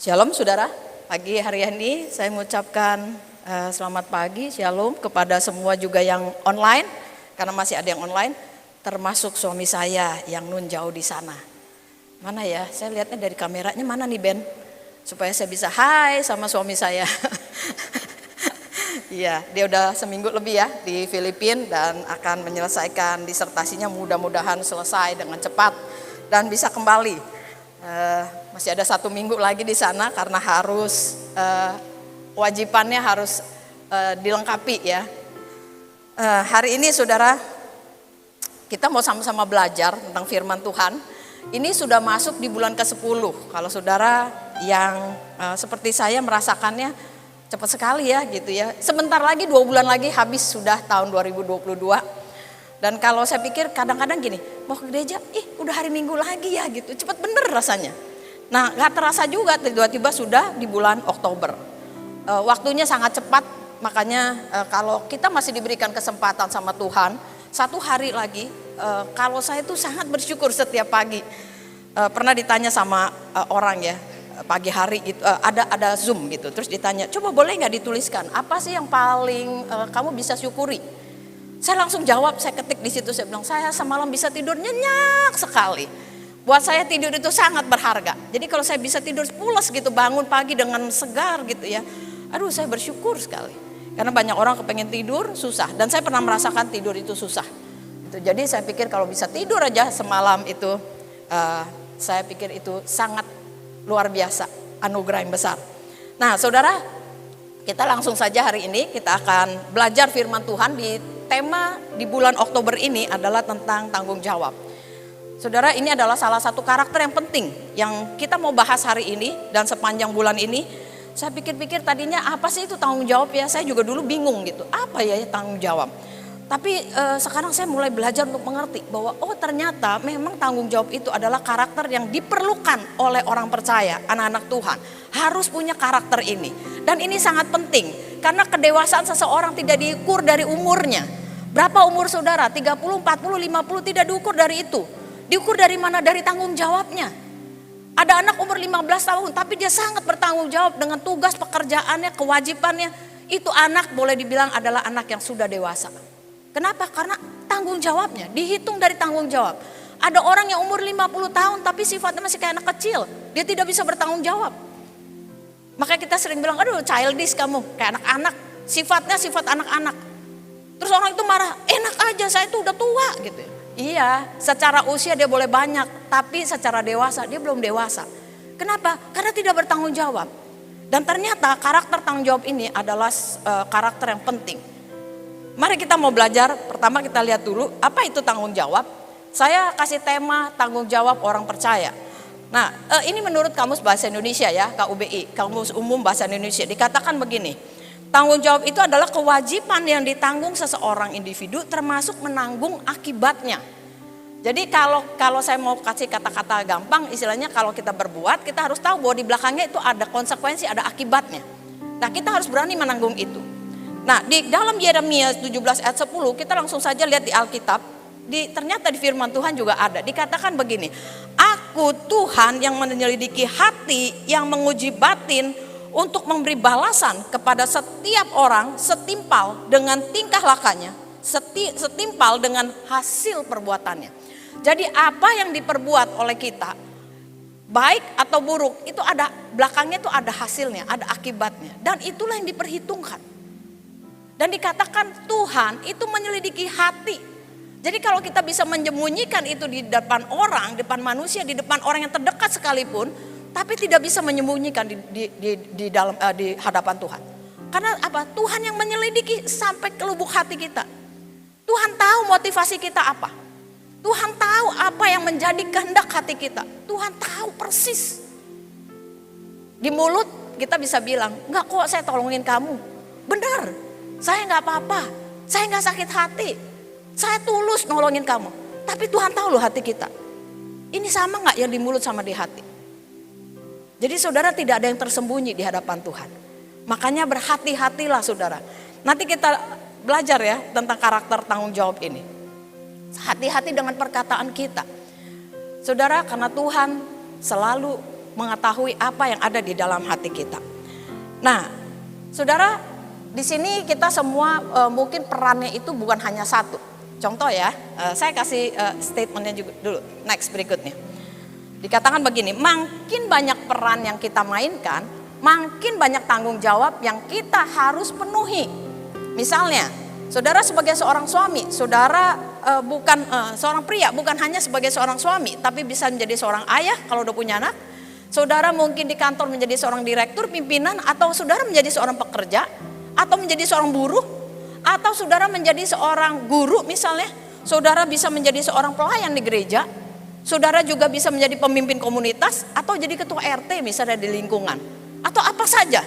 Shalom saudara, pagi hari ini saya mengucapkan selamat pagi, shalom kepada semua juga yang online, karena masih ada yang online, termasuk suami saya yang nun jauh di sana. Mana ya, saya lihatnya dari kameranya mana nih Ben, supaya saya bisa hai sama suami saya. Iya, dia udah seminggu lebih ya di Filipina dan akan menyelesaikan disertasinya, mudah-mudahan selesai dengan cepat dan bisa kembali. Masih ada 1 minggu lagi di sana karena harus wajibannya harus dilengkapi ya. Hari ini saudara, kita mau sama-sama belajar tentang firman Tuhan. Ini sudah masuk di bulan ke-10. Kalau saudara yang seperti saya merasakannya cepat sekali ya gitu ya. Sebentar lagi 2 bulan lagi habis sudah tahun 2022. Dan kalau saya pikir kadang-kadang gini, mau ke gereja, udah hari Minggu lagi ya gitu, cepat bener rasanya. Nah gak terasa juga tiba-tiba sudah di bulan Oktober. Waktunya sangat cepat, makanya kalau kita masih diberikan kesempatan sama Tuhan, 1 hari lagi, kalau saya tuh sangat bersyukur setiap pagi. Pernah ditanya sama orang ya, pagi hari gitu, ada Zoom gitu, terus ditanya, coba boleh gak dituliskan, apa sih yang paling kamu bisa syukuri? Saya langsung jawab, saya ketik di situ, saya bilang saya semalam bisa tidur nyenyak sekali. Buat saya tidur itu sangat berharga. Jadi kalau saya bisa tidur pulas gitu, bangun pagi dengan segar gitu ya. Aduh saya bersyukur sekali. Karena banyak orang kepengen tidur susah. Dan saya pernah merasakan tidur itu susah. Jadi saya pikir kalau bisa tidur aja semalam itu, saya pikir itu sangat luar biasa, anugerah yang besar. Nah saudara, kita langsung saja hari ini kita akan belajar firman Tuhan. Di tema di bulan Oktober ini adalah tentang tanggung jawab. Saudara, ini adalah salah satu karakter yang penting yang kita mau bahas hari ini dan sepanjang bulan ini. Saya pikir-pikir tadinya apa sih itu tanggung jawab ya, saya juga dulu bingung gitu, apa ya tanggung jawab. Tapi sekarang saya mulai belajar untuk mengerti bahwa ternyata memang tanggung jawab itu adalah karakter yang diperlukan oleh orang percaya, anak-anak Tuhan. Harus punya karakter ini. Dan ini sangat penting karena kedewasaan seseorang tidak diukur dari umurnya. Berapa umur saudara? 30, 40, 50 tidak diukur dari itu. Diukur dari mana? Dari tanggung jawabnya. Ada anak umur 15 tahun tapi dia sangat bertanggung jawab dengan tugas pekerjaannya, kewajibannya. Itu anak boleh dibilang adalah anak yang sudah dewasa. Kenapa? Karena tanggung jawabnya, dihitung dari tanggung jawab. Ada orang yang umur 50 tahun tapi sifatnya masih kayak anak kecil. Dia tidak bisa bertanggung jawab. Makanya kita sering bilang, aduh childish kamu, kayak anak-anak. Sifatnya sifat anak-anak. Terus orang itu marah, enak aja saya itu udah tua gitu. Iya, secara usia dia boleh banyak, tapi secara dewasa dia belum dewasa. Kenapa? Karena tidak bertanggung jawab. Dan ternyata karakter tanggung jawab ini adalah karakter yang penting. Mari kita mau belajar, pertama kita lihat dulu apa itu tanggung jawab. Saya kasih tema tanggung jawab orang percaya. Nah ini menurut Kamus Bahasa Indonesia ya, KUBI, Kamus Umum Bahasa Indonesia, dikatakan begini. Tanggung jawab itu adalah kewajiban yang ditanggung seseorang individu termasuk menanggung akibatnya. Jadi kalau saya mau kasih kata-kata gampang, istilahnya kalau kita berbuat kita harus tahu bahwa di belakangnya itu ada konsekuensi, ada akibatnya. Nah kita harus berani menanggung itu. Nah di dalam Yeremia 17 ayat 10 kita langsung saja lihat di Alkitab. Ternyata di firman Tuhan juga ada. Dikatakan begini, aku Tuhan yang menyelidiki hati, yang menguji batin, untuk memberi balasan kepada setiap orang setimpal dengan tingkah lakunya, setimpal dengan hasil perbuatannya. Jadi apa yang diperbuat oleh kita, baik atau buruk, itu ada belakangnya itu ada hasilnya, ada akibatnya. Dan itulah yang diperhitungkan. Dan dikatakan Tuhan itu menyelidiki hati. Jadi kalau kita bisa menyembunyikan itu di depan orang, depan manusia, di depan orang yang terdekat sekalipun, tapi tidak bisa menyembunyikan di hadapan Tuhan. Karena apa? Tuhan yang menyelidiki sampai ke lubuk hati kita. Tuhan tahu motivasi kita apa. Tuhan tahu apa yang menjadi kehendak hati kita. Tuhan tahu persis. Di mulut kita bisa bilang, enggak kok saya tolongin kamu. Benar, saya enggak apa-apa. Saya enggak sakit hati. Saya tulus nolongin kamu. Tapi Tuhan tahu loh hati kita. Ini sama enggak yang di mulut sama di hati? Jadi saudara tidak ada yang tersembunyi di hadapan Tuhan. Makanya berhati-hatilah saudara. Nanti kita belajar ya tentang karakter tanggung jawab ini. Hati-hati dengan perkataan kita. Saudara, karena Tuhan selalu mengetahui apa yang ada di dalam hati kita. Nah, saudara, di sini kita semua mungkin perannya itu bukan hanya satu. Contoh ya, saya kasih statementnya juga dulu, next berikutnya. Dikatakan begini, makin banyak peran yang kita mainkan, makin banyak tanggung jawab yang kita harus penuhi. Misalnya, saudara sebagai seorang suami, saudara bukan seorang pria, bukan hanya sebagai seorang suami, tapi bisa menjadi seorang ayah kalau udah punya anak. Saudara mungkin di kantor menjadi seorang direktur, pimpinan, atau saudara menjadi seorang pekerja, atau menjadi seorang buruh, atau saudara menjadi seorang guru misalnya. Saudara bisa menjadi seorang pelayan di gereja, saudara juga bisa menjadi pemimpin komunitas, atau jadi ketua RT misalnya di lingkungan, atau apa saja.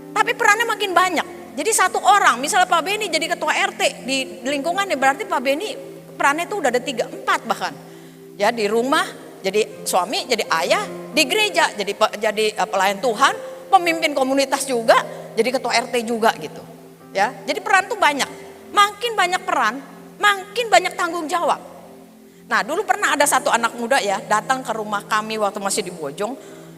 Tapi perannya makin banyak. Jadi satu orang, misalnya Pak Beni jadi ketua RT di lingkungannya, berarti Pak Beni perannya itu udah ada 3-4 bahkan. Ya, di rumah jadi suami, jadi ayah, di gereja jadi pelayan Tuhan, pemimpin komunitas juga, jadi ketua RT juga gitu. Ya, jadi peran tuh banyak. Makin banyak peran, makin banyak tanggung jawab. Nah, dulu pernah ada satu anak muda ya datang ke rumah kami waktu masih di Bojong.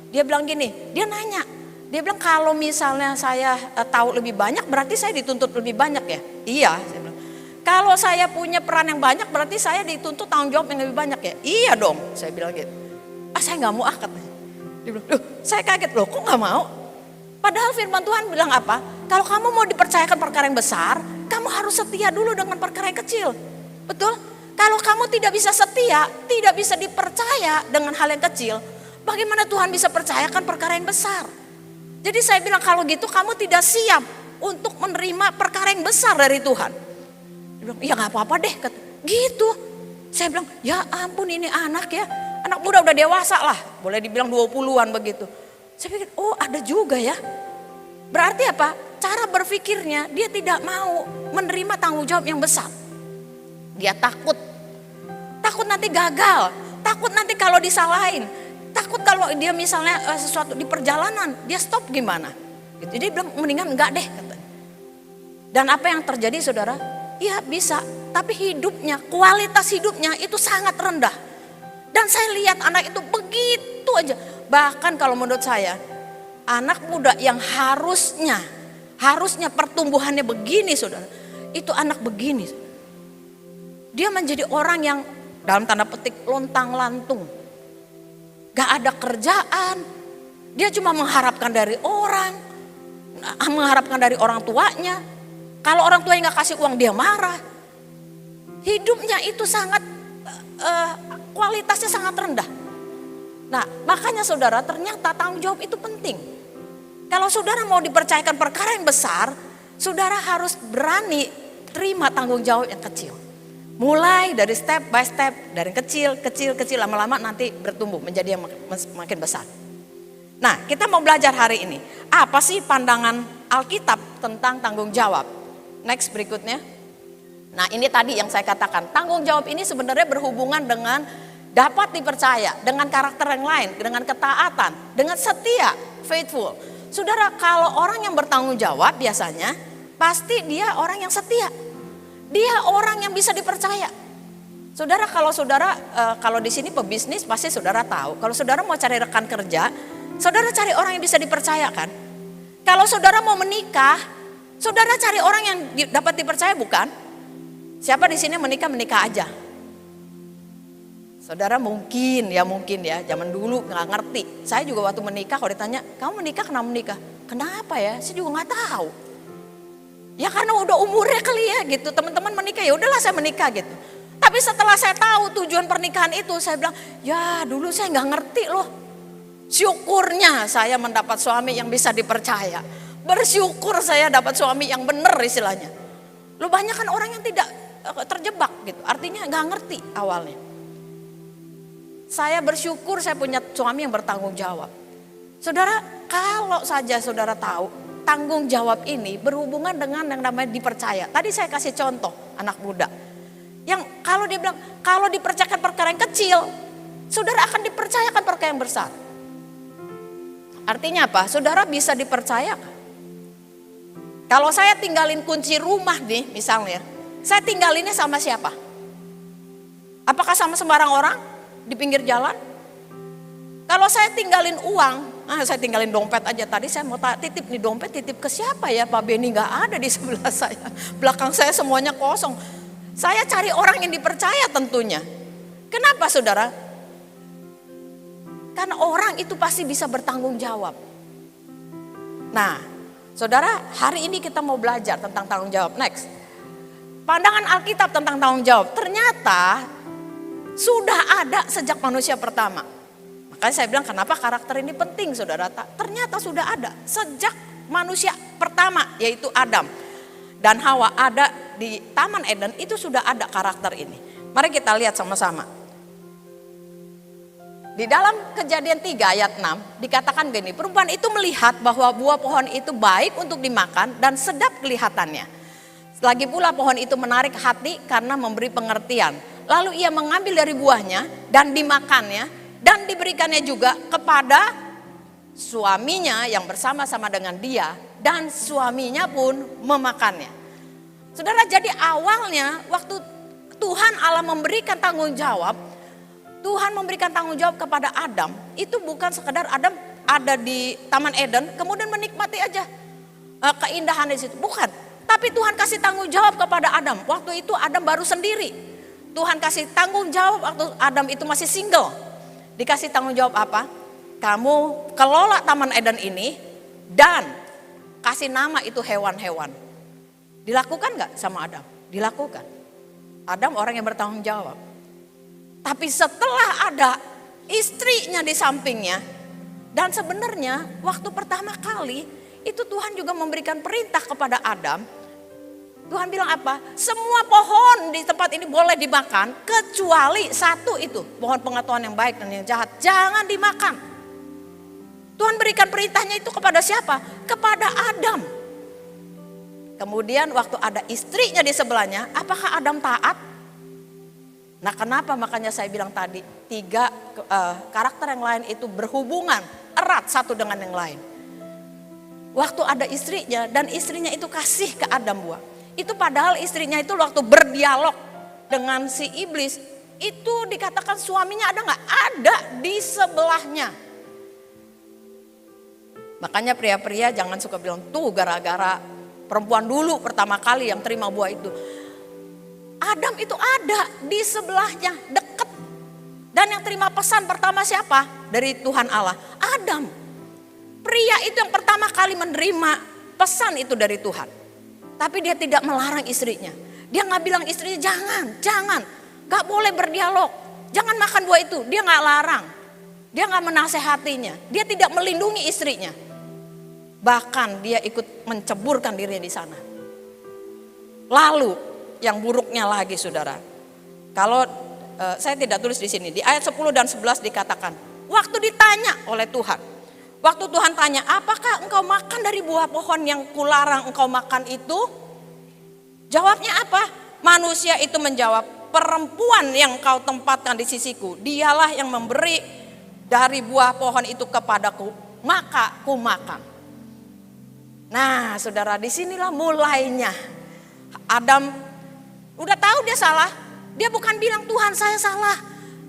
Dia bilang gini, dia nanya, dia bilang kalau misalnya saya tahu lebih banyak berarti saya dituntut lebih banyak ya? Iya, saya bilang. Kalau saya punya peran yang banyak berarti saya dituntut tanggung jawab yang lebih banyak ya? Iya dong, saya bilang gitu. Saya nggak mau katanya. Dia bilang, saya kaget loh, kok nggak mau? Padahal firman Tuhan bilang apa? Kalau kamu mau dipercayakan perkara yang besar, kamu harus setia dulu dengan perkara yang kecil. Betul? Kalau kamu tidak bisa setia, tidak bisa dipercaya dengan hal yang kecil, bagaimana Tuhan bisa percayakan perkara yang besar? Jadi saya bilang kalau gitu kamu tidak siap untuk menerima perkara yang besar dari Tuhan. Dia bilang, ya gak apa-apa deh. Gitu. Saya bilang, ya ampun ini anak ya. Anak muda udah dewasa lah. Boleh dibilang 20-an begitu. Saya pikir, oh ada juga ya. Berarti apa? Cara berpikirnya dia tidak mau menerima tanggung jawab yang besar. Dia takut. Takut nanti gagal. Takut nanti kalau disalahin. Takut kalau dia misalnya sesuatu di perjalanan, dia stop gimana? Gitu. Jadi dia bilang mendingan enggak deh katanya. Dan apa yang terjadi saudara? Iya bisa, tapi hidupnya, kualitas hidupnya itu sangat rendah. Dan saya lihat anak itu begitu aja. Bahkan kalau menurut saya, anak muda yang harusnya pertumbuhannya begini saudara. Itu anak begini. Dia menjadi orang yang dalam tanda petik lontang-lantung. Gak ada kerjaan, dia cuma mengharapkan dari orang, mengharapkan dari orang tuanya. Kalau orang tuanya gak kasih uang dia marah. Hidupnya itu sangat, kualitasnya sangat rendah. Nah makanya saudara ternyata tanggung jawab itu penting. Kalau saudara mau dipercayakan perkara yang besar, saudara harus berani terima tanggung jawab yang kecil. Mulai dari step by step, dari kecil, lama-lama nanti bertumbuh menjadi yang makin besar. Nah, kita mau belajar hari ini. Apa sih pandangan Alkitab tentang tanggung jawab? Next berikutnya. Nah, ini tadi yang saya katakan. Tanggung jawab ini sebenarnya berhubungan dengan dapat dipercaya, dengan karakter yang lain, dengan ketaatan, dengan setia, faithful. Saudara, kalau orang yang bertanggung jawab biasanya, pasti dia orang yang setia. Dia orang yang bisa dipercaya. Saudara, kalau di sini pebisnis pasti saudara tahu. Kalau saudara mau cari rekan kerja, saudara cari orang yang bisa dipercayakan. Kalau saudara mau menikah, saudara cari orang yang dapat dipercaya bukan? Siapa di sini menikah aja. Saudara mungkin ya, zaman dulu nggak ngerti. Saya juga waktu menikah kalau ditanya, kamu menikah kenapa menikah? Kenapa ya? Saya juga nggak tahu. Ya karena udah umurnya kali ya gitu, teman-teman menikah ya udahlah saya menikah gitu. Tapi setelah saya tahu tujuan pernikahan itu, saya bilang ya dulu saya nggak ngerti loh. Syukurnya saya mendapat suami yang bisa dipercaya. Bersyukur saya dapat suami yang benar istilahnya. Lo banyak kan orang yang tidak terjebak gitu, artinya nggak ngerti awalnya. Saya bersyukur saya punya suami yang bertanggung jawab. Saudara, kalau saja saudara tahu tanggung jawab ini berhubungan dengan yang namanya dipercaya. Tadi saya kasih contoh anak muda. Yang kalau dia bilang, kalau dipercayakan perkara yang kecil, saudara akan dipercayakan perkara yang besar. Artinya apa? Saudara bisa dipercayakan. Kalau saya tinggalin kunci rumah nih misalnya, saya tinggalinnya sama siapa? Apakah sama sembarang orang di pinggir jalan? Kalau saya tinggalin uang, saya tinggalin dompet aja. Tadi saya mau titip nih dompet, titip ke siapa ya? Pak Beni nggak ada di sebelah saya. Belakang saya semuanya kosong. Saya cari orang yang dipercaya tentunya. Kenapa saudara? Karena orang itu pasti bisa bertanggung jawab. Nah, saudara, hari ini kita mau belajar tentang tanggung jawab. Next. Pandangan Alkitab tentang tanggung jawab. Ternyata sudah ada sejak manusia pertama. Makanya saya bilang kenapa karakter ini penting saudara. Ternyata sudah ada sejak manusia pertama yaitu Adam dan Hawa ada di Taman Eden, itu sudah ada karakter ini. Mari kita lihat sama-sama. Di dalam Kejadian 3 ayat 6 dikatakan gini, perempuan itu melihat bahwa buah pohon itu baik untuk dimakan dan sedap kelihatannya. Lagi pula pohon itu menarik hati karena memberi pengertian. Lalu ia mengambil dari buahnya dan dimakannya. Dan diberikannya juga kepada suaminya yang bersama-sama dengan dia. Dan suaminya pun memakannya. Saudara, jadi awalnya waktu Tuhan Allah memberikan tanggung jawab. Tuhan memberikan tanggung jawab kepada Adam. Itu bukan sekedar Adam ada di Taman Eden kemudian menikmati aja keindahan di situ. Bukan. Tapi Tuhan kasih tanggung jawab kepada Adam. Waktu itu Adam baru sendiri. Tuhan kasih tanggung jawab waktu Adam itu masih single. Dikasih tanggung jawab apa? Kamu kelola Taman Eden ini dan kasih nama itu hewan-hewan. Dilakukan gak sama Adam? Dilakukan. Adam orang yang bertanggung jawab. Tapi setelah ada istrinya di sampingnya, dan sebenarnya waktu pertama kali itu Tuhan juga memberikan perintah kepada Adam. Tuhan bilang apa? Semua pohon di tempat ini boleh dimakan kecuali satu itu, pohon pengetahuan yang baik dan yang jahat. Jangan dimakan. Tuhan berikan perintahnya itu kepada siapa? Kepada Adam. Kemudian waktu ada istrinya di sebelahnya, apakah Adam taat? Nah, kenapa makanya saya bilang tadi tiga karakter yang lain itu berhubungan erat satu dengan yang lain. Waktu ada istrinya dan istrinya itu kasih ke Adam buah. Itu padahal istrinya itu waktu berdialog dengan si iblis, itu dikatakan suaminya ada nggak? Ada di sebelahnya. Makanya pria-pria jangan suka bilang tuh gara-gara perempuan dulu pertama kali yang terima buah itu. Adam itu ada di sebelahnya, deket. Dan yang terima pesan pertama siapa? Dari Tuhan Allah, Adam. Pria itu yang pertama kali menerima pesan itu dari Tuhan. Tapi dia tidak melarang istrinya. Dia nggak bilang istrinya jangan, nggak boleh berdialog, jangan makan buah itu. Dia nggak larang, dia nggak menasehatinya, dia tidak melindungi istrinya. Bahkan dia ikut menceburkan dirinya di sana. Lalu yang buruknya lagi saudara, kalau saya tidak tulis di sini, di ayat 10 dan 11 dikatakan, waktu ditanya oleh Tuhan. Waktu Tuhan tanya, apakah engkau makan dari buah pohon yang kularang engkau makan itu? Jawabnya apa? Manusia itu menjawab, perempuan yang kau tempatkan di sisiku, dialah yang memberi dari buah pohon itu kepadaku, maka ku makan. Nah saudara, disinilah mulainya. Adam udah tahu dia salah. Dia bukan bilang Tuhan saya salah.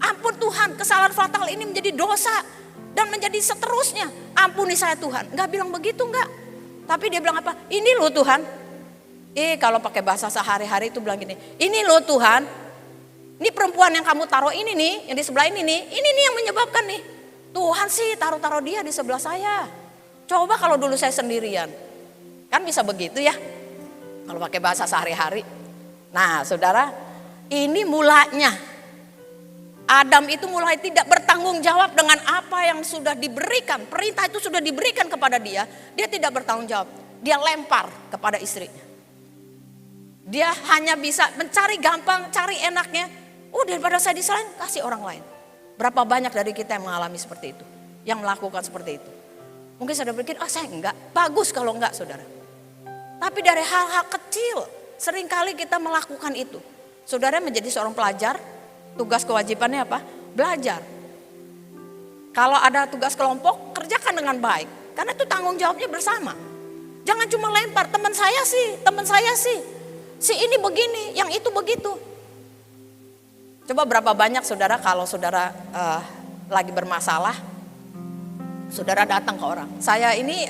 Ampun Tuhan, kesalahan fatal ini menjadi dosa. Dan menjadi seterusnya, ampuni saya Tuhan. Enggak bilang begitu enggak. Tapi dia bilang apa? Ini loh Tuhan. Kalau pakai bahasa sehari-hari itu bilang gini. Ini loh Tuhan. Ini perempuan yang kamu taruh ini nih. Yang di sebelah ini nih. Ini nih yang menyebabkan nih. Tuhan sih taruh-taruh dia di sebelah saya. Coba kalau dulu saya sendirian. Kan bisa begitu ya. Kalau pakai bahasa sehari-hari. Nah saudara. Ini mulanya. Adam itu mulai tidak bertanggung jawab dengan apa yang sudah diberikan. Perintah itu sudah diberikan kepada dia. Dia tidak bertanggung jawab. Dia lempar kepada istrinya. Dia hanya bisa mencari gampang, cari enaknya. Daripada saya disalahin, kasih orang lain. Berapa banyak dari kita yang mengalami seperti itu. Yang melakukan seperti itu. Mungkin saudara berpikir, saya enggak. Bagus kalau enggak saudara. Tapi dari hal-hal kecil, seringkali kita melakukan itu. Saudara menjadi seorang pelajar, tugas kewajibannya apa? Belajar. Kalau ada tugas kelompok, kerjakan dengan baik. Karena itu tanggung jawabnya bersama. Jangan cuma lempar, teman saya sih. Si ini begini, yang itu begitu. Coba berapa banyak saudara kalau saudara lagi bermasalah, Saudara datang ke orang. Saya ini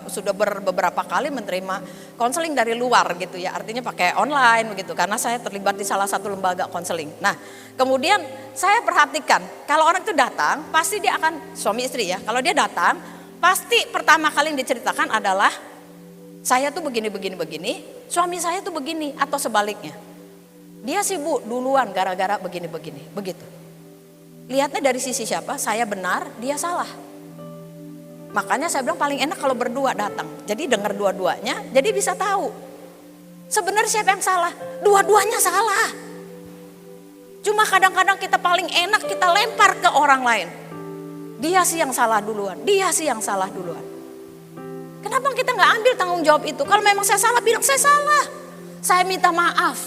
sudah beberapa kali menerima konseling dari luar gitu ya, artinya pakai online begitu, karena saya terlibat di salah satu lembaga konseling. Nah, kemudian saya perhatikan kalau orang itu datang, pasti dia akan suami istri ya. Kalau dia datang, pasti pertama kali yang diceritakan adalah saya tuh begini, suami saya tuh begini atau sebaliknya. Dia sibuk duluan gara-gara begini, begitu. Lihatnya dari sisi siapa? Saya benar, dia salah. Makanya saya bilang paling enak kalau berdua datang. Jadi dengar dua-duanya, jadi bisa tahu. Sebenarnya siapa yang salah? Dua-duanya salah. Cuma kadang-kadang kita paling enak kita lempar ke orang lain. Dia sih yang salah duluan, Kenapa kita nggak ambil tanggung jawab itu? Kalau memang saya salah, bilang saya salah. Saya minta maaf.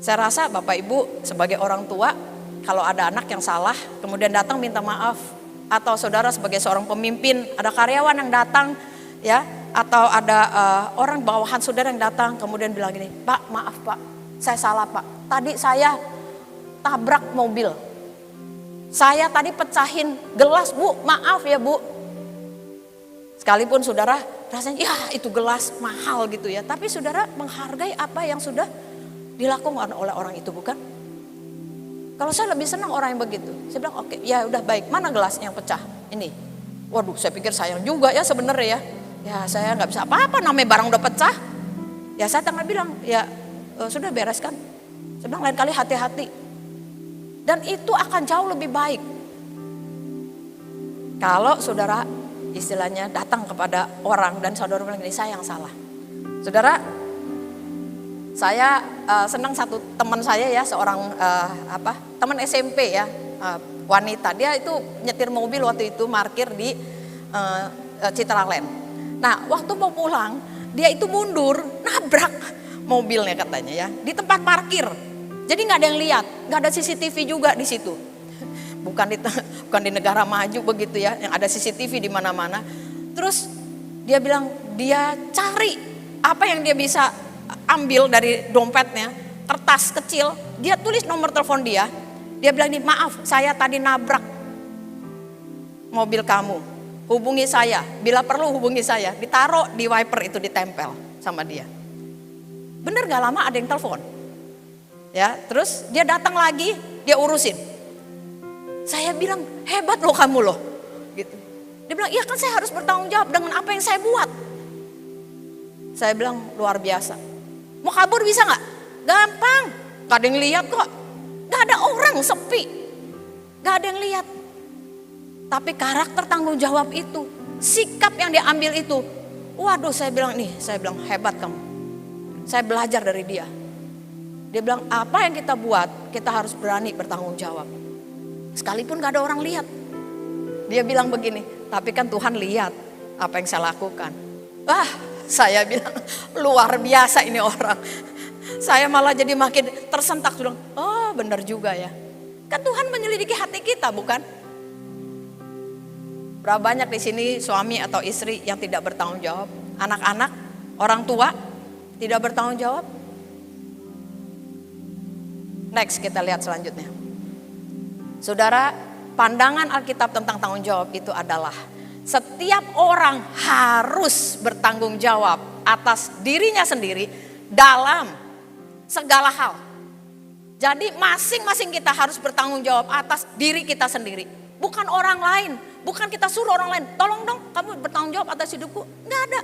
Saya rasa Bapak Ibu sebagai orang tua, kalau ada anak yang salah, kemudian datang minta maaf. Atau saudara sebagai seorang pemimpin, ada karyawan yang datang ya, atau ada orang bawahan saudara yang datang kemudian bilang gini, Pak maaf Pak, saya salah Pak, tadi saya tabrak mobil, saya tadi pecahin gelas Bu, maaf ya Bu. Sekalipun saudara rasanya ya itu gelas mahal gitu ya, tapi saudara menghargai apa yang sudah dilakukan oleh orang itu, bukan? Kalau saya lebih senang orang yang begitu. Saya bilang oke, ya udah baik. Mana gelasnya yang pecah? Ini. Waduh, saya pikir sayang juga ya sebenarnya ya. Ya saya nggak bisa apa-apa, namanya barang udah pecah. Ya saya tengah bilang, ya sudah bereskan. Saya bilang lain kali hati-hati. Dan itu akan jauh lebih baik. Kalau saudara istilahnya datang kepada orang dan saudara bilang gini, saya yang salah. Saudara, saya senang satu teman saya ya, seorang teman SMP ya, wanita. Dia itu nyetir mobil waktu itu parkir di Citraland. Nah, waktu mau pulang, dia itu mundur, nabrak mobilnya katanya ya, di tempat parkir. Jadi nggak ada yang lihat, nggak ada CCTV juga di situ. Bukan di negara maju begitu ya, yang ada CCTV di mana-mana. Terus dia bilang dia cari apa yang dia bisa ambil dari dompetnya, kertas kecil, dia tulis nomor telepon dia. Dia bilang nih, maaf saya tadi nabrak mobil kamu, hubungi saya, bila perlu hubungi saya. Ditaruh di wiper itu, ditempel sama dia. Bener gak lama ada yang telepon. Ya, terus dia datang lagi, dia urusin. Saya bilang hebat loh kamu loh, gitu. Dia bilang iya kan saya harus bertanggung jawab dengan apa yang saya buat. Saya bilang luar biasa. Mau kabur bisa gak? Gampang, gak ada yang lihat kok. Gak ada orang, sepi. Gak ada yang lihat. Tapi karakter tanggung jawab itu, sikap yang dia ambil itu, waduh saya bilang hebat kamu. Saya belajar dari dia. Dia bilang apa yang kita buat, kita harus berani bertanggung jawab. Sekalipun gak ada orang lihat. Dia bilang begini, tapi kan Tuhan lihat apa yang saya lakukan. Saya bilang luar biasa ini orang. Saya malah jadi makin tersentak, bilang, oh benar juga ya. Kan Tuhan menyelidiki hati kita, bukan? Berapa banyak di sini suami atau istri yang tidak bertanggung jawab? Anak-anak, orang tua tidak bertanggung jawab? Next kita lihat selanjutnya. Saudara, pandangan Alkitab tentang tanggung jawab itu adalah setiap orang harus bertanggung jawab atas dirinya sendiri dalam segala hal. Jadi masing-masing kita harus bertanggung jawab atas diri kita sendiri. Bukan orang lain, bukan kita suruh orang lain. Tolong dong kamu bertanggung jawab atas hidupku. Enggak ada.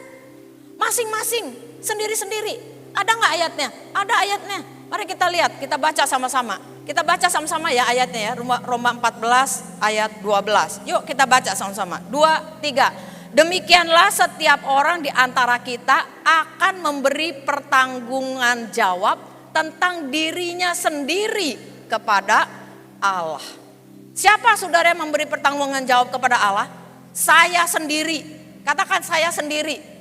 Masing-masing, sendiri-sendiri. Ada enggak ayatnya? Ada ayatnya. Mari kita lihat, kita baca sama-sama. Kita baca sama-sama ya ayatnya ya, Roma 14 ayat 12. Yuk kita baca sama-sama, 2, 3. Demikianlah setiap orang di antara kita akan memberi pertanggungan jawab tentang dirinya sendiri kepada Allah. Siapa saudara yang memberi pertanggungan jawab kepada Allah? Saya sendiri, katakan saya sendiri.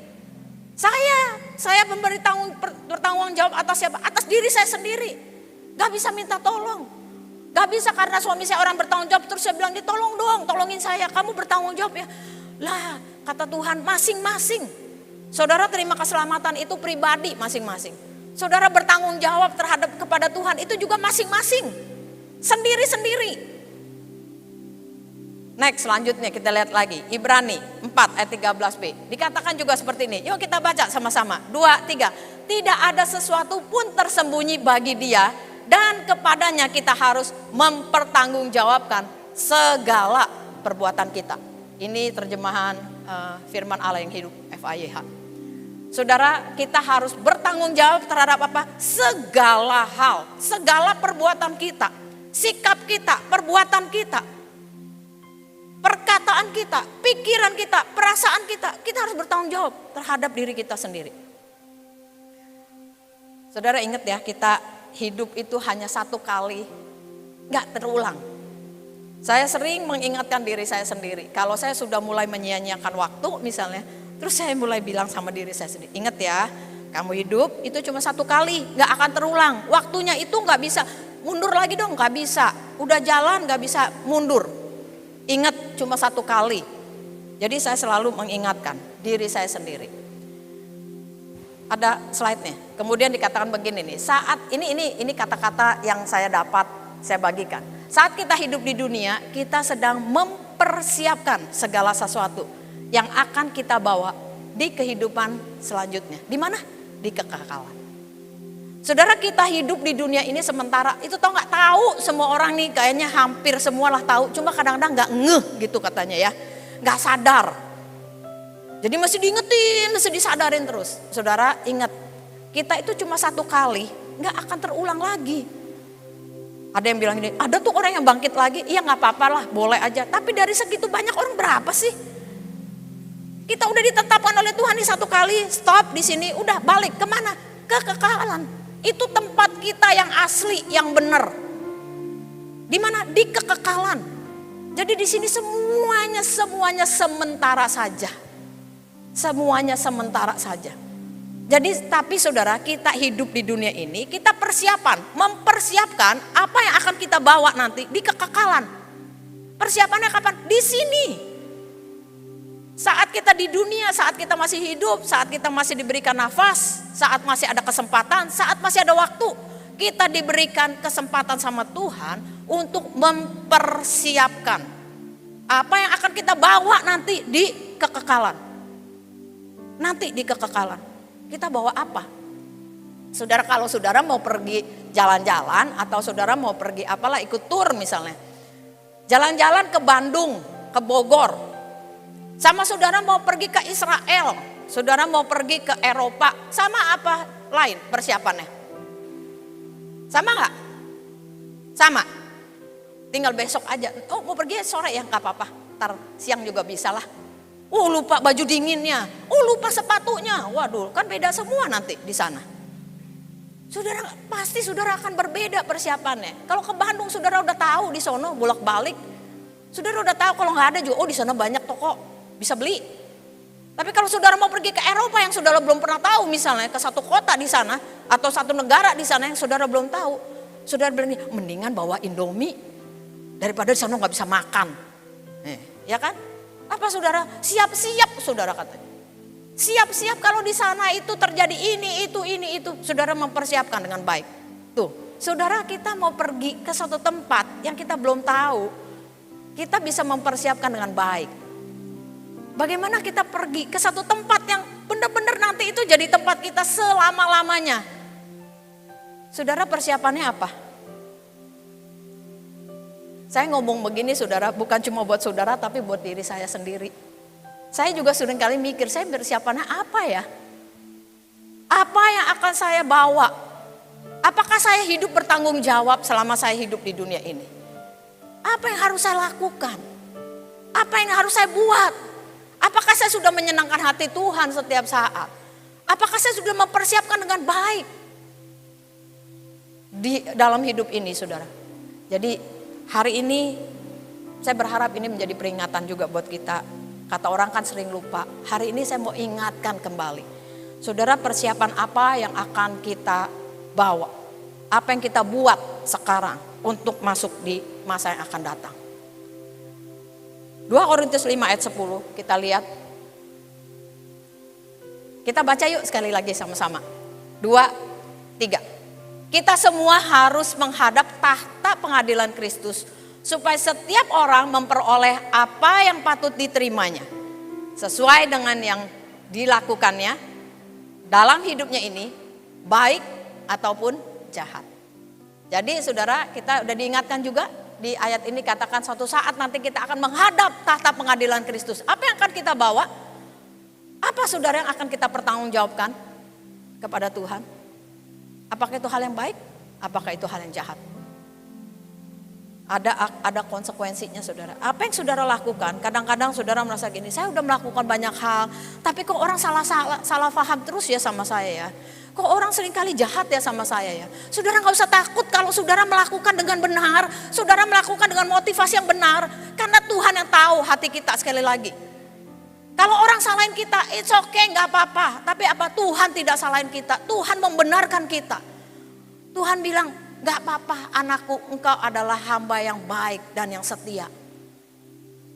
Saya memberi pertanggung jawab atas siapa? Atas diri saya sendiri. Gak bisa minta tolong. Gak bisa karena suami saya orang bertanggung jawab terus saya bilang ditolong dong, tolongin saya, kamu bertanggung jawab ya. Lah kata Tuhan masing-masing. Saudara terima keselamatan itu pribadi masing-masing. Saudara bertanggung jawab terhadap kepada Tuhan itu juga masing-masing. Sendiri-sendiri. Next, selanjutnya kita lihat lagi. Ibrani 4 ayat 13b. Dikatakan juga seperti ini. Yuk kita baca sama-sama. 2, 3. Tidak ada sesuatu pun tersembunyi bagi Dia, dan kepadanya kita harus mempertanggungjawabkan segala perbuatan kita. Ini terjemahan firman Allah yang hidup, FIYH. Saudara, kita harus bertanggung jawab terhadap apa? Segala hal, segala perbuatan kita, sikap kita, perbuatan kita, perkataan kita, pikiran kita, perasaan kita harus bertanggung jawab terhadap diri kita sendiri. Saudara ingat ya, kita hidup itu hanya satu kali, gak terulang. Saya sering mengingatkan diri saya sendiri, kalau saya sudah mulai menyia-nyiakan waktu misalnya, terus saya mulai bilang sama diri saya sendiri, ingat ya, kamu hidup itu cuma satu kali, gak akan terulang. Waktunya itu gak bisa, mundur lagi dong, gak bisa. Udah jalan gak bisa mundur. Ingat cuma satu kali. Jadi saya selalu mengingatkan diri saya sendiri. Ada slide-nya. Kemudian dikatakan begini nih. Saat ini kata-kata yang saya dapat, saya bagikan. Saat kita hidup di dunia, kita sedang mempersiapkan segala sesuatu yang akan kita bawa di kehidupan selanjutnya. Di mana? Di kekekalan. Saudara, kita hidup di dunia ini sementara, itu tahu semua orang nih, kayaknya hampir semualah tahu, cuma kadang-kadang gak ngeh gitu katanya ya, gak sadar. Jadi mesti diingetin, mesti disadarin terus. Saudara ingat, kita itu cuma satu kali, gak akan terulang lagi. Ada yang bilang ini, ada tuh orang yang bangkit lagi, iya gak apa-apa lah, boleh aja. Tapi dari segitu banyak orang berapa sih? Kita udah ditetapkan oleh Tuhan nih satu kali, stop di sini, udah balik kemana? Ke kekekalan. Itu tempat kita yang asli, yang benar. Di mana? Di kekekalan. Jadi di sini semuanya sementara saja. Semuanya sementara saja. Jadi tapi saudara, kita hidup di dunia ini, kita mempersiapkan apa yang akan kita bawa nanti di kekekalan. Persiapannya kapan? Di sini. Saat kita di dunia, saat kita masih hidup, saat kita masih diberikan nafas, saat masih ada kesempatan, saat masih ada waktu, kita diberikan kesempatan sama Tuhan untuk mempersiapkan apa yang akan kita bawa nanti di kekekalan. Nanti di kekekalan, kita bawa apa? Saudara, kalau saudara mau pergi jalan-jalan atau saudara mau pergi apalah, ikut tur misalnya. Jalan-jalan ke Bandung, ke Bogor. Sama saudara mau pergi ke Israel, saudara mau pergi ke Eropa, sama apa lain persiapannya? Sama gak? Sama. Tinggal besok aja, oh mau pergi sore ya gak apa-apa, ntar siang juga bisa lah. Lupa baju dinginnya, lupa sepatunya, waduh kan beda semua nanti di sana. Saudara pasti saudara akan berbeda persiapannya. Kalau ke Bandung saudara udah tahu di sono bolak-balik, saudara udah tahu kalau nggak ada juga, di sana banyak toko. Bisa beli. Tapi kalau saudara mau pergi ke Eropa yang saudara belum pernah tahu, misalnya ke satu kota di sana atau satu negara di sana yang saudara belum tahu, saudara bilang mendingan bawa Indomie daripada di sana nggak bisa makan, ya kan? Apa saudara? Siap-siap saudara katanya. Siap-siap kalau di sana itu terjadi ini itu, saudara mempersiapkan dengan baik. Tuh, saudara kita mau pergi ke suatu tempat yang kita belum tahu, kita bisa mempersiapkan dengan baik. Bagaimana kita pergi ke satu tempat yang benar-benar nanti itu jadi tempat kita selama-lamanya. Saudara persiapannya apa? Saya ngomong begini saudara, bukan cuma buat saudara tapi buat diri saya sendiri. Saya juga seringkali mikir, saya persiapannya apa ya? Apa yang akan saya bawa? Apakah saya hidup bertanggung jawab selama saya hidup di dunia ini? Apa yang harus saya lakukan? Apa yang harus saya buat? Apakah saya sudah menyenangkan hati Tuhan setiap saat? Apakah saya sudah mempersiapkan dengan baik di dalam hidup ini saudara? Jadi hari ini saya berharap ini menjadi peringatan juga buat kita. Kata orang kan sering lupa. Hari ini saya mau ingatkan kembali. Saudara, persiapan apa yang akan kita bawa? Apa yang kita buat sekarang untuk masuk di masa yang akan datang? 2 Korintus 5 ayat 10 kita lihat. Kita baca yuk sekali lagi sama-sama. 2, 3. Kita semua harus menghadap tahta pengadilan Kristus supaya setiap orang memperoleh apa yang patut diterimanya sesuai dengan yang dilakukannya dalam hidupnya ini, baik ataupun jahat. Jadi saudara, kita udah diingatkan juga di ayat ini, katakan suatu saat nanti kita akan menghadap tahta pengadilan Kristus. Apa yang akan kita bawa? Apa saudara yang akan kita pertanggungjawabkan kepada Tuhan? Apakah itu hal yang baik? Apakah itu hal yang jahat? Ada konsekuensinya saudara. Apa yang saudara lakukan? Kadang-kadang saudara merasa gini, saya udah melakukan banyak hal, tapi kok orang salah paham terus ya sama saya ya. Kok orang seringkali jahat ya sama saya ya. Saudara gak usah takut kalau saudara melakukan dengan benar, saudara melakukan dengan motivasi yang benar. Karena Tuhan yang tahu hati kita sekali lagi. Kalau orang salahin kita, it's okay, gak apa-apa. Tapi apa? Tuhan tidak salahin kita, Tuhan membenarkan kita. Tuhan bilang, gak apa-apa anakku, engkau adalah hamba yang baik dan yang setia.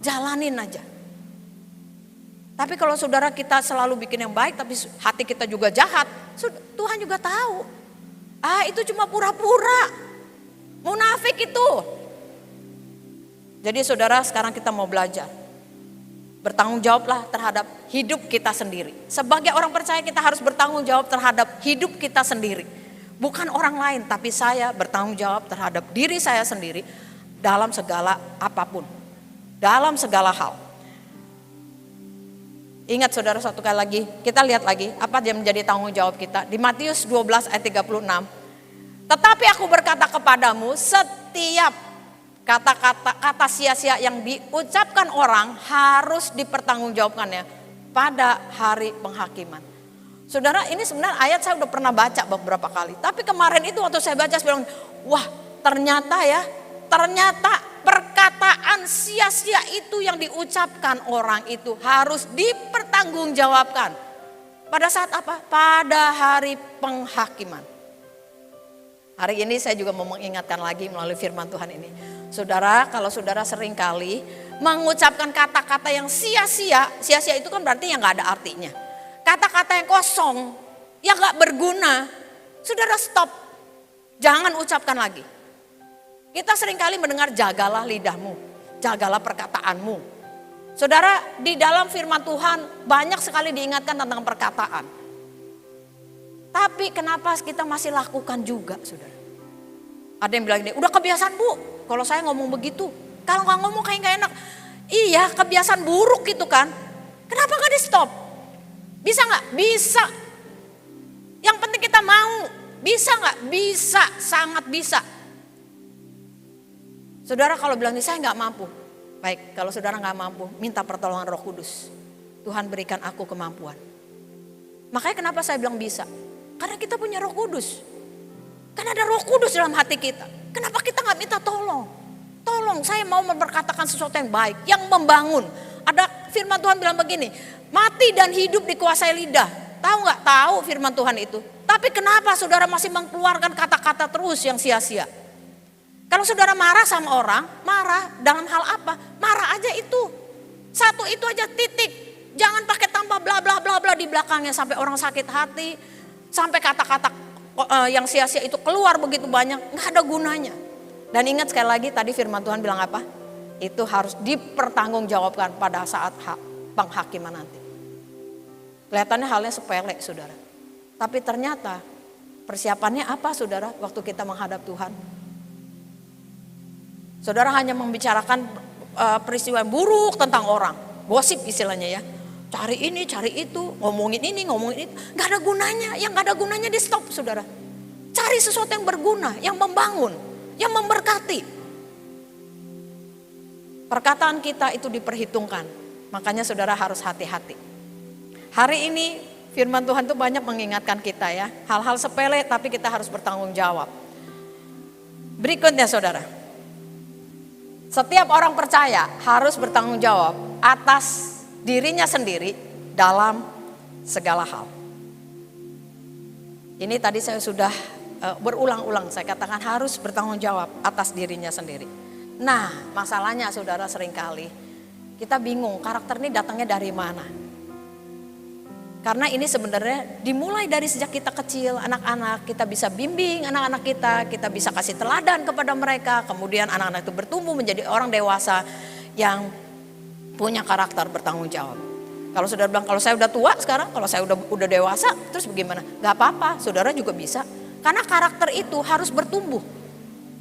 Jalanin aja. Tapi kalau saudara kita selalu bikin yang baik tapi hati kita juga jahat, Tuhan juga tahu. Itu cuma pura-pura. Munafik itu. Jadi saudara, sekarang kita mau belajar. Bertanggung jawablah terhadap hidup kita sendiri. Sebagai orang percaya kita harus bertanggung jawab terhadap hidup kita sendiri. Bukan orang lain, tapi saya bertanggung jawab terhadap diri saya sendiri dalam segala apapun. Dalam segala hal. Ingat saudara, satu kali lagi, kita lihat lagi apa yang menjadi tanggung jawab kita. Di Matius 12 ayat 36. Tetapi aku berkata kepadamu, setiap kata sia-sia yang diucapkan orang harus dipertanggungjawabkannya pada hari penghakiman. Saudara, ini sebenarnya ayat saya udah pernah baca beberapa kali. Tapi kemarin itu waktu saya baca, saya bilang, wah ternyata perkataan sia-sia itu yang diucapkan orang itu harus dipertanggungjawabkan. Pada saat apa? Pada hari penghakiman. Hari ini saya juga mau mengingatkan lagi melalui firman Tuhan ini. Saudara, kalau saudara seringkali mengucapkan kata-kata yang sia-sia itu kan berarti yang gak ada artinya. Kata-kata yang kosong, yang gak berguna, saudara stop. Jangan ucapkan lagi. Kita seringkali mendengar jagalah lidahmu, jagalah perkataanmu. Saudara, di dalam firman Tuhan banyak sekali diingatkan tentang perkataan. Tapi kenapa kita masih lakukan juga, saudara? Ada yang bilang ini, udah kebiasaan bu, kalau saya ngomong begitu. Kalau gak ngomong kayak gak enak. Iya, kebiasaan buruk gitu kan. Kenapa gak di stop? Bisa gak? Bisa. Yang penting kita mau. Bisa gak? Bisa, sangat bisa. Saudara kalau bilang ini saya gak mampu. Baik, kalau saudara gak mampu, minta pertolongan Roh Kudus. Tuhan berikan aku kemampuan. Makanya kenapa saya bilang bisa? Karena kita punya Roh Kudus. Karena ada Roh Kudus dalam hati kita. Kenapa kita gak minta tolong? Tolong, saya mau memperkatakan sesuatu yang baik, yang membangun. Ada firman Tuhan bilang begini, mati dan hidup dikuasai lidah. Tahu gak? Tahu firman Tuhan itu. Tapi kenapa saudara masih mengeluarkan kata-kata terus yang sia-sia? Kalau saudara marah sama orang, marah dalam hal apa? Marah aja itu. Satu itu aja, titik. Jangan pakai tambah bla bla bla bla di belakangnya sampai orang sakit hati. Sampai kata-kata yang sia-sia itu keluar begitu banyak, nggak ada gunanya. Dan ingat sekali lagi tadi firman Tuhan bilang apa? Itu harus dipertanggungjawabkan pada saat penghakiman nanti. Kelihatannya halnya sepele saudara. Tapi ternyata persiapannya apa saudara waktu kita menghadap Tuhan? Saudara hanya membicarakan peristiwa yang buruk tentang orang. Gosip istilahnya ya. Cari ini, cari itu, ngomongin ini, ngomongin itu. Gak ada gunanya, yang gak ada gunanya di stop saudara. Cari sesuatu yang berguna, yang membangun, yang memberkati. Perkataan kita itu diperhitungkan. Makanya saudara harus hati-hati. Hari ini firman Tuhan itu banyak mengingatkan kita ya. Hal-hal sepele tapi kita harus bertanggung jawab. Berikutnya saudara. Setiap orang percaya harus bertanggung jawab atas dirinya sendiri dalam segala hal. Ini tadi saya sudah berulang-ulang saya katakan harus bertanggung jawab atas dirinya sendiri. Nah, masalahnya saudara seringkali kita bingung karakter ini datangnya dari mana. Karena ini sebenarnya dimulai dari sejak kita kecil, anak-anak kita bisa bimbing anak-anak kita bisa kasih teladan kepada mereka. Kemudian anak-anak itu bertumbuh menjadi orang dewasa yang punya karakter bertanggung jawab. Kalau saudara bilang, kalau saya udah tua sekarang, kalau saya udah dewasa, terus bagaimana? Gak apa-apa, saudara juga bisa. Karena karakter itu harus bertumbuh.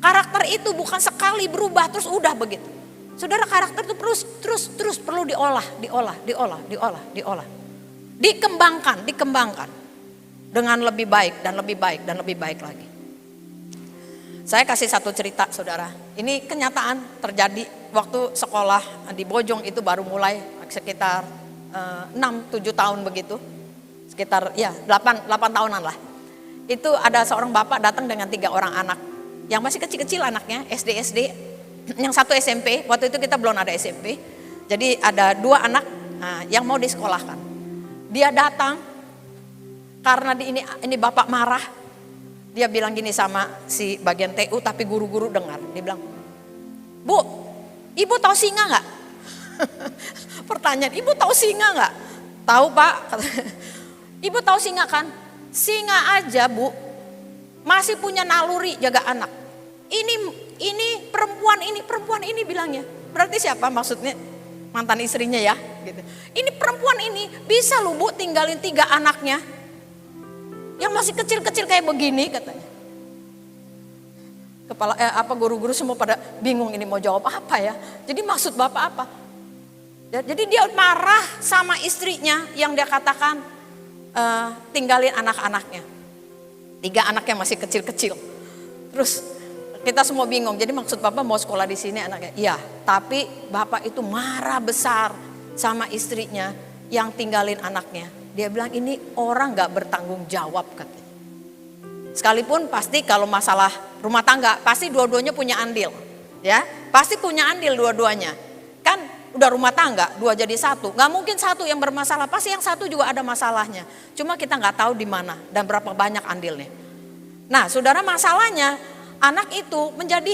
Karakter itu bukan sekali berubah terus udah begitu. Saudara, karakter itu terus perlu diolah. Dikembangkan dengan lebih baik dan lebih baik lagi. Saya kasih satu cerita, saudara. Ini kenyataan terjadi waktu sekolah di Bojong itu baru mulai sekitar 6-7 tahun begitu. Sekitar 8 tahunan lah. Itu ada seorang bapak datang dengan 3 orang anak. Yang masih kecil-kecil anaknya, SD. Yang satu SMP, waktu itu kita belum ada SMP. Jadi ada 2 anak yang mau disekolahkan. Dia datang karena ini bapak marah. Dia bilang gini sama si bagian TU, tapi guru-guru dengar. Dia bilang, "Bu, ibu tahu singa nggak?" Pertanyaan, "Ibu tahu singa nggak?" "Tahu, Pak." "Ibu tahu singa kan? Singa aja, Bu, masih punya naluri jaga anak. Ini perempuan ini bilangnya." Berarti siapa maksudnya? Mantan istrinya ya, gitu. "Ini perempuan ini bisa loh, Bu, tinggalin 3 anaknya yang masih kecil-kecil kayak begini," katanya. Guru-guru semua pada bingung ini mau jawab apa ya. Jadi maksud bapak apa? Jadi dia marah sama istrinya yang dia katakan tinggalin anak-anaknya. 3 anaknya masih kecil-kecil. Terus kita semua bingung, jadi maksud bapak mau sekolah di sini anaknya? Iya, tapi bapak itu marah besar sama istrinya yang tinggalin anaknya. Dia bilang ini orang gak bertanggung jawab katanya. Sekalipun pasti kalau masalah rumah tangga, pasti dua-duanya punya andil. Ya, pasti punya andil dua-duanya. Kan udah rumah tangga, 2 jadi 1. Gak mungkin satu yang bermasalah, pasti yang satu juga ada masalahnya. Cuma kita gak tahu di mana dan berapa banyak andilnya. Nah, saudara, masalahnya anak itu menjadi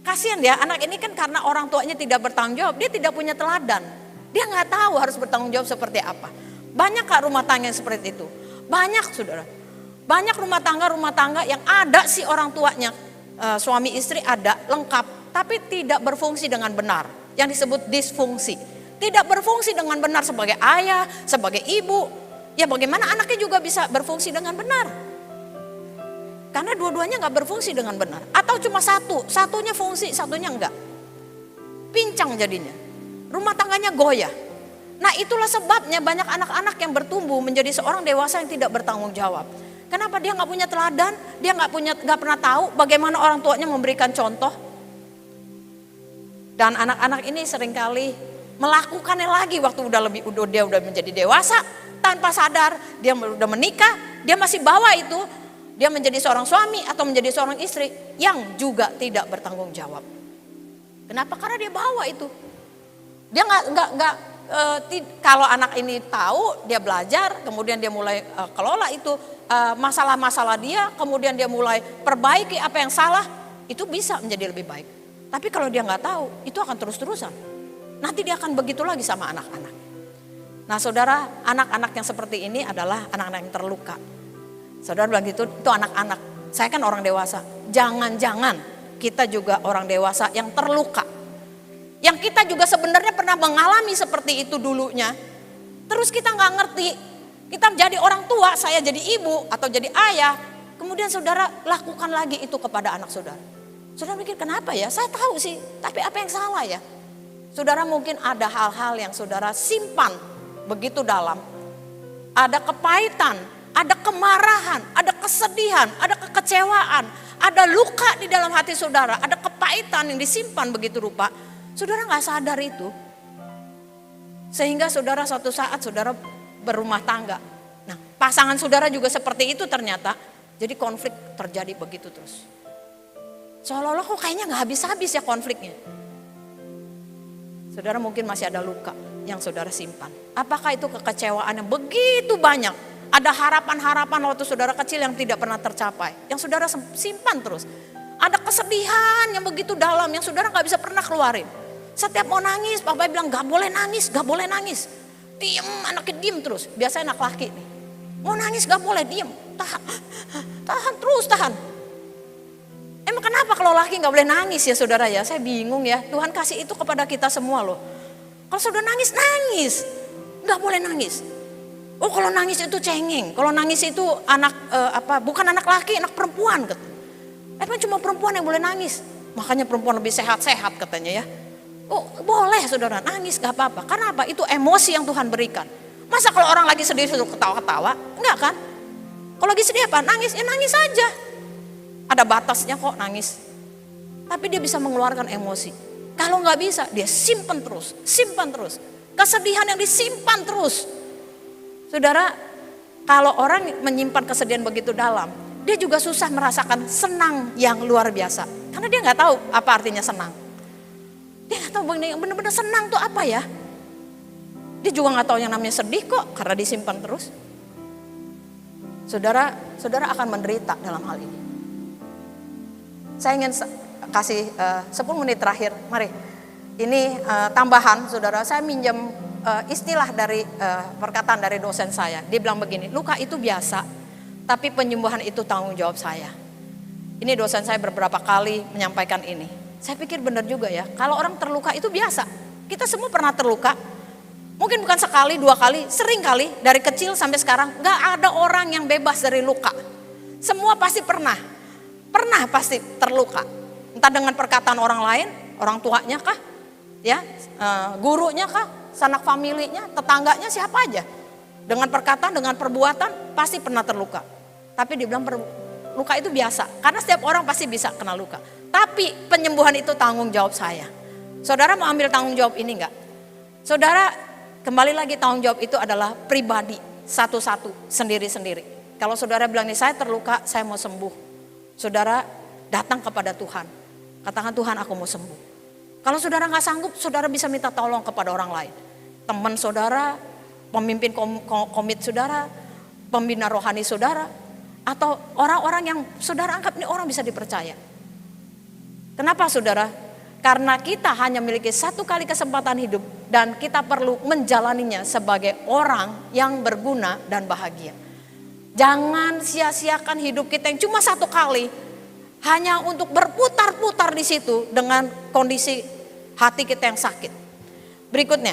kasihan ya, anak ini kan karena orang tuanya tidak bertanggung jawab, dia tidak punya teladan. Dia nggak tahu harus bertanggung jawab seperti apa. Banyak kak rumah tangga yang seperti itu? Banyak, saudara. Banyak rumah tangga yang ada sih orang tuanya, suami istri ada lengkap, tapi tidak berfungsi dengan benar. Yang disebut disfungsi. Tidak berfungsi dengan benar sebagai ayah, sebagai ibu. Ya bagaimana anaknya juga bisa berfungsi dengan benar? Karena dua-duanya gak berfungsi dengan benar. Atau cuma satunya fungsi, satunya enggak. Pincang jadinya. Rumah tangganya goyah. Nah itulah sebabnya banyak anak-anak yang bertumbuh menjadi seorang dewasa yang tidak bertanggung jawab. Kenapa? Dia gak punya teladan, dia gak pernah tahu bagaimana orang tuanya memberikan contoh. Dan anak-anak ini seringkali melakukannya lagi waktu dia udah menjadi dewasa. Tanpa sadar, dia udah menikah, dia masih bawa itu. Dia menjadi seorang suami atau menjadi seorang istri yang juga tidak bertanggung jawab. Kenapa? Karena dia bawa itu. Dia kalau anak ini tahu, dia belajar, kemudian dia mulai kelola itu masalah-masalah dia, kemudian dia mulai perbaiki apa yang salah, itu bisa menjadi lebih baik. Tapi kalau dia nggak tahu, itu akan terus-terusan. Nanti dia akan begitu lagi sama anak-anak. Nah, saudara, anak-anak yang seperti ini adalah anak-anak yang terluka. Saudara bilang gitu, itu anak-anak. Saya kan orang dewasa. Jangan-jangan kita juga orang dewasa yang terluka. Yang kita juga sebenarnya pernah mengalami seperti itu dulunya. Terus kita gak ngerti. Kita jadi orang tua, saya jadi ibu atau jadi ayah. Kemudian saudara lakukan lagi itu kepada anak saudara. Saudara mikir kenapa ya? Saya tahu sih, tapi apa yang salah ya? Saudara mungkin ada hal-hal yang saudara simpan begitu dalam. Ada kepahitan. Ada kemarahan, ada kesedihan, ada kekecewaan, ada luka di dalam hati saudara, ada kepahitan yang disimpan begitu rupa. Saudara gak sadar itu. Sehingga saudara suatu saat saudara berumah tangga. Nah, pasangan saudara juga seperti itu ternyata. Jadi konflik terjadi begitu terus. Seolah-olah kok kayaknya gak habis-habis ya konfliknya. Saudara mungkin masih ada luka yang saudara simpan. Apakah itu kekecewaan yang begitu banyak? Ada harapan-harapan waktu saudara kecil yang tidak pernah tercapai. Yang saudara simpan terus. Ada kesedihan yang begitu dalam yang saudara gak bisa pernah keluarin. Setiap mau nangis, papa bilang gak boleh nangis, gak boleh nangis. Diem, anaknya diem terus. Biasanya anak laki nih. Mau nangis gak boleh, diem. Tahan, tahan terus, tahan. Emang kenapa kalau laki gak boleh nangis ya saudara ya? Saya bingung ya, Tuhan kasih itu kepada kita semua loh. Kalau saudara nangis, nangis. Gak boleh nangis. Oh kalau nangis itu cengeng, kalau nangis itu anak bukan anak laki, anak perempuan. Emang cuma perempuan yang boleh nangis. Makanya perempuan lebih sehat-sehat katanya ya. Oh boleh saudara nangis gak apa-apa. Karena apa? Itu emosi yang Tuhan berikan. Masa kalau orang lagi sedih suruh ketawa-ketawa? Enggak kan? Kalau lagi sedih apa? Nangis, ya nangis aja. Ada batasnya kok nangis. Tapi dia bisa mengeluarkan emosi. Kalau nggak bisa dia simpan terus, simpan terus. Kesedihan yang disimpan terus. Saudara, kalau orang menyimpan kesedihan begitu dalam, dia juga susah merasakan senang yang luar biasa. Karena dia nggak tahu apa artinya senang. Dia nggak tahu benar-benar senang tuh apa ya. Dia juga nggak tahu yang namanya sedih kok, karena disimpan terus. Saudara akan menderita dalam hal ini. Saya ingin kasih 10 menit terakhir, mari. Ini tambahan saudara, saya minjem istilah dari perkataan dari dosen saya. Dia bilang begini, luka itu biasa, tapi penyembuhan itu tanggung jawab saya. Ini dosen saya beberapa kali menyampaikan ini. Saya pikir benar juga ya, kalau orang terluka itu biasa. Kita semua pernah terluka. Mungkin bukan sekali, 2 kali, sering kali, dari kecil sampai sekarang. Gak ada orang yang bebas dari luka. Semua pasti pernah pasti terluka. Entah dengan perkataan orang lain, orang tuanya kah, ya, gurunya kah, sanak familinya, tetangganya, siapa aja. Dengan perkataan, dengan perbuatan, pasti pernah terluka. Tapi dibilang luka itu biasa, karena setiap orang pasti bisa kena luka. Tapi penyembuhan itu tanggung jawab saya. Saudara mau ambil tanggung jawab ini enggak? Saudara, kembali lagi tanggung jawab itu adalah pribadi, satu-satu, sendiri-sendiri. Kalau saudara bilang nih, saya terluka, saya mau sembuh. Saudara datang kepada Tuhan, katakan Tuhan aku mau sembuh. Kalau saudara gak sanggup, saudara bisa minta tolong kepada orang lain. Teman saudara, pemimpin komit saudara, pembina rohani saudara, atau orang-orang yang saudara anggap ini orang bisa dipercaya. Kenapa saudara? Karena kita hanya memiliki 1 kali kesempatan hidup dan kita perlu menjalaninya sebagai orang yang berguna dan bahagia. Jangan sia-siakan hidup kita yang cuma 1 kali hanya untuk berputar-putar di situ dengan kondisi hati kita yang sakit. Berikutnya,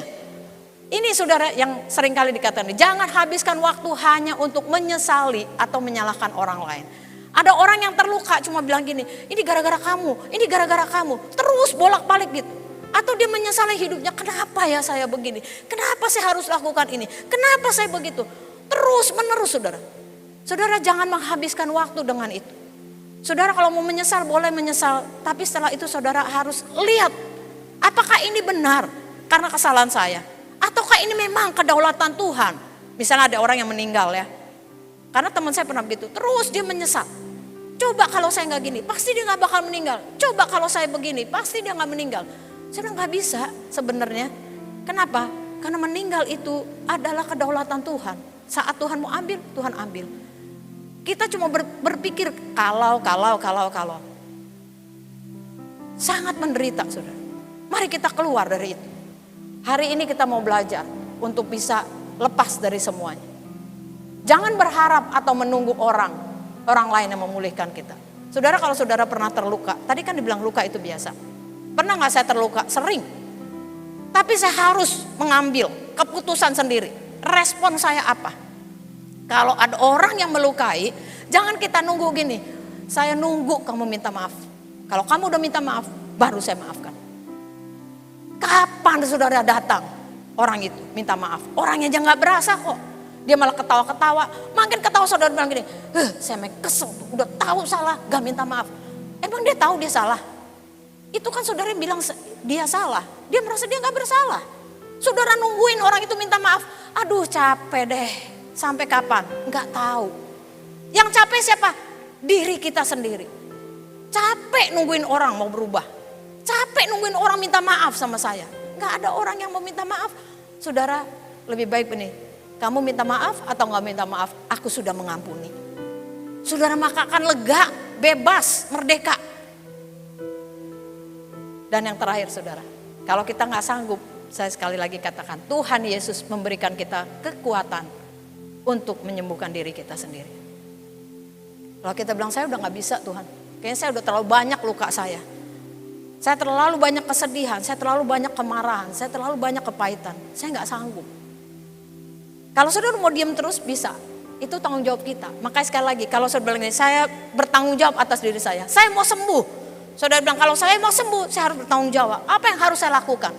ini saudara yang sering kali dikatakan, jangan habiskan waktu hanya untuk menyesali atau menyalahkan orang lain. Ada orang yang terluka cuma bilang gini, ini gara-gara kamu, ini gara-gara kamu. Terus bolak-balik gitu. Atau dia menyesali hidupnya, kenapa ya saya begini? Kenapa saya harus lakukan ini? Kenapa saya begitu? Terus menerus saudara. Saudara jangan menghabiskan waktu dengan itu. Saudara kalau mau menyesal boleh menyesal. Tapi setelah itu saudara harus lihat, apakah ini benar karena kesalahan saya? Ataukah ini memang kedaulatan Tuhan? Misalnya ada orang yang meninggal ya. Karena teman saya pernah begitu, terus dia menyesal. Coba kalau saya nggak gini, pasti dia nggak bakal meninggal. Coba kalau saya begini, pasti dia nggak meninggal. Saya bilang nggak bisa sebenarnya. Kenapa? Karena meninggal itu adalah kedaulatan Tuhan. Saat Tuhan mau ambil, Tuhan ambil. Kita cuma berpikir kalau. Sangat menderita saudara. Mari kita keluar dari itu. Hari ini kita mau belajar untuk bisa lepas dari semuanya. Jangan berharap atau menunggu orang lain yang memulihkan kita. Saudara kalau saudara pernah terluka, tadi kan dibilang luka itu biasa. Pernah gak saya terluka? Sering. Tapi saya harus mengambil keputusan sendiri. Respon saya apa? Kalau ada orang yang melukai, jangan kita nunggu gini. Saya nunggu kamu minta maaf. Kalau kamu udah minta maaf, baru saya maafkan. Kapan saudara datang orang itu minta maaf? Orangnya aja gak berasa kok. Dia malah ketawa-ketawa. Makin ketawa saudara bilang gini, saya kesel tuh, udah tahu salah, gak minta maaf. Emang dia tahu dia salah? Itu kan saudara yang bilang dia salah. Dia merasa dia gak bersalah. Saudara nungguin orang itu minta maaf. Aduh capek deh. Sampai kapan? Gak tahu. Yang capek siapa? Diri kita sendiri. Capek nungguin orang mau berubah. Capek nungguin orang minta maaf sama saya. Gak ada orang yang mau minta maaf. Saudara lebih baik ini. Kamu minta maaf atau gak minta maaf? Aku sudah mengampuni. Saudara maka akan lega, bebas, merdeka. Dan yang terakhir saudara. Kalau kita gak sanggup Saya sekali lagi katakan, Tuhan Yesus memberikan kita kekuatan untuk menyembuhkan diri kita sendiri. Kalau kita bilang, saya udah gak bisa Tuhan, kayaknya saya udah terlalu banyak luka saya terlalu banyak kesedihan, saya terlalu banyak kemarahan, saya terlalu banyak kepahitan, saya gak sanggup. Kalau saudara mau diam terus bisa, itu tanggung jawab kita. Makanya sekali lagi, kalau saudara bilang, saya bertanggung jawab atas diri saya mau sembuh. Saudara bilang, kalau saya mau sembuh, saya harus bertanggung jawab. Apa yang harus saya lakukan?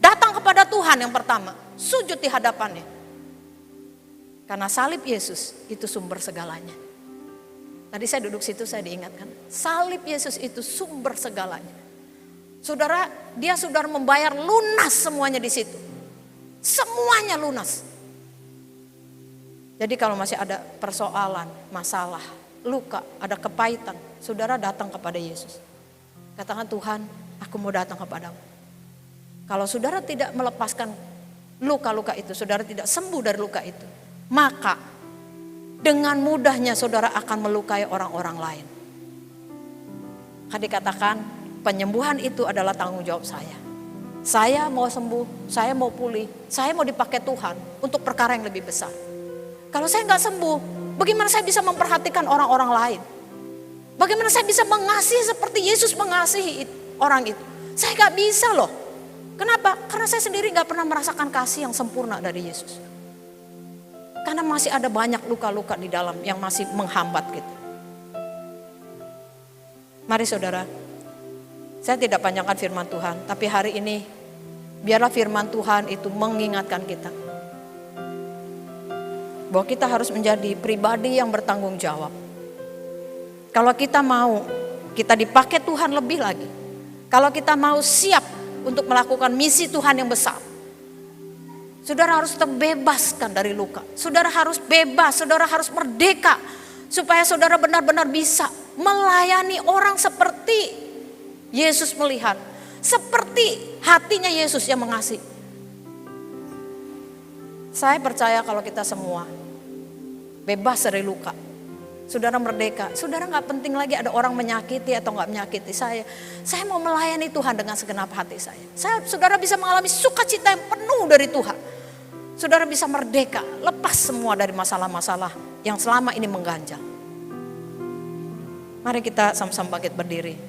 Datang kepada Tuhan yang pertama, sujud di hadapannya. Karena salib Yesus itu sumber segalanya. Tadi saya duduk situ, saya diingatkan, salib Yesus itu sumber segalanya. Saudara, dia sudah membayar lunas semuanya di situ. Semuanya lunas. Jadi kalau masih ada persoalan, masalah, luka, ada kepahitan, saudara datang kepada Yesus. Katakan, Tuhan, aku mau datang kepadamu. Kalau saudara tidak melepaskan luka-luka itu, saudara tidak sembuh dari luka itu, maka dengan mudahnya saudara akan melukai orang-orang lain. Kan dikatakan, penyembuhan itu adalah tanggung jawab saya. Saya mau sembuh, saya mau pulih, saya mau dipakai Tuhan untuk perkara yang lebih besar. Kalau saya nggak sembuh, bagaimana saya bisa memperhatikan orang-orang lain? Bagaimana saya bisa mengasihi seperti Yesus mengasihi orang itu? Saya nggak bisa loh. Kenapa? Karena saya sendiri nggak pernah merasakan kasih yang sempurna dari Yesus. Karena masih ada banyak luka-luka di dalam yang masih menghambat kita. Mari saudara, saya tidak panjangkan firman Tuhan, tapi hari ini biarlah firman Tuhan itu mengingatkan kita bahwa kita harus menjadi pribadi yang bertanggung jawab. Kalau kita mau, kita dipakai Tuhan lebih lagi. Kalau kita mau siap untuk melakukan misi Tuhan yang besar, saudara harus terbebaskan dari luka. Saudara harus bebas, saudara harus merdeka. Supaya saudara benar-benar bisa melayani orang seperti Yesus melihat, seperti hatinya Yesus yang mengasihi. Saya percaya kalau kita semua bebas dari luka, saudara merdeka, saudara gak penting lagi ada orang menyakiti atau gak menyakiti saya. Saya mau melayani Tuhan dengan segenap hati saya. Saudara bisa mengalami sukacita yang penuh dari Tuhan. Saudara bisa merdeka, lepas semua dari masalah-masalah yang selama ini mengganjal. Mari kita sama-sama bangkit berdiri.